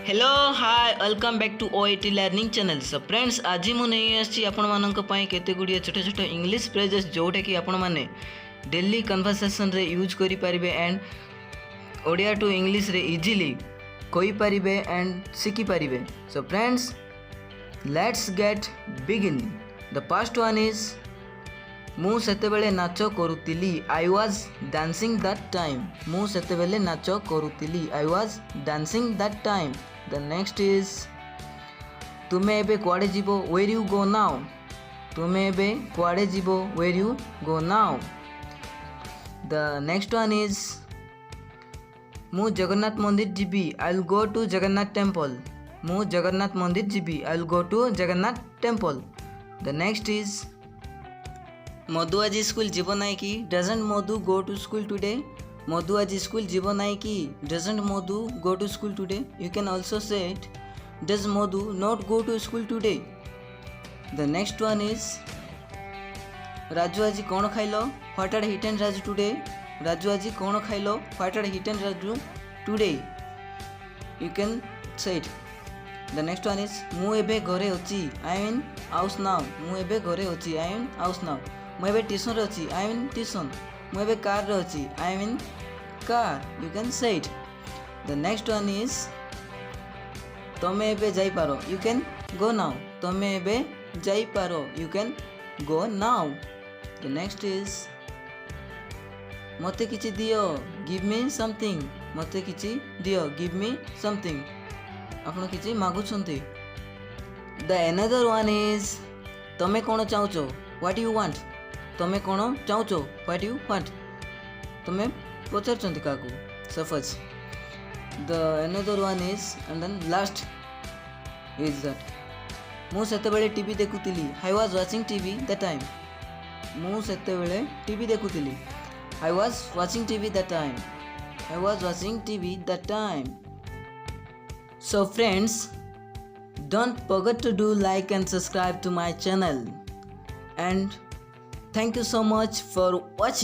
Hello hi welcome back to OAT learning channel. So friends आज मु नहीं आसी आपण मानक पई केते गुडिया छोटे छोटे इंग्लिश फ्रेजेस जोटा कि आपण माने डेली कन्वर्सेशन रे यूज करि परिबे एंड ओडिया टू इंग्लिश रे इजीली कहि परिबे एंड सिखि परिबे। So friends let's get begin. The first one is मु सेते बेले नाच करूतिली I was dancing that time. मु सेते बेले नाच करूतिली I was dancing that time. The next is तुमे एबे कुआडे जीवो वेयर यू गो नाउ। तुमे एबे कुआडे जीवो where you go now. The next one is मु जगन्नाथ मंदिर जीबी I will go to Jagannath temple. मु जगन्नाथ मंदिर जीबी I will go to Jagannath temple. The next is Madhu आज स्कूल जीव नाई कि doesn't Madhu go to school today. Madhu आज स्कूल जीव नाई कि doesn't Madhu go to school today. You can also say it does Madhu not go to school today. The next one is Raju आज कौन खाइलो what are eat and Raju today. Raju आज कौन खाइलो what are eat and Raju today. You can say it. The next one is मु एबे घरे अछि आई इन हाउस नाउ। मु एबे घरे अछि आई इन हाउस नाउ। मुझे ट्यूशन रे अच्छी आई मीन ट्यूशन। मुझे कार रे अच्छी I mean car. You can say it. The next one is तमे एबे जाई पारो यू कैन गो नाउ। तमे एबे जाई पारो you can go now. The next is मते किछि दियो गिव मी समथिंग। मते किछि दियो गिव मी समथिंग। आपण किछि मागु छंती। द अनदर वन इज तमे कोन चाहूचो व्हाट यू वांट। तमे कौन चाहूच व्हाट यू वांट। तमे पचार क्या सपोज। The another one is and then last is that मु सेते बेले टीवी देखुतिली I was watching TV that time. मु सेते बेले टीवी देखुतिली I was watching TV that time. I was watching TV that time. So friends don't forget to do like and subscribe to my channel and thank you so much for watching.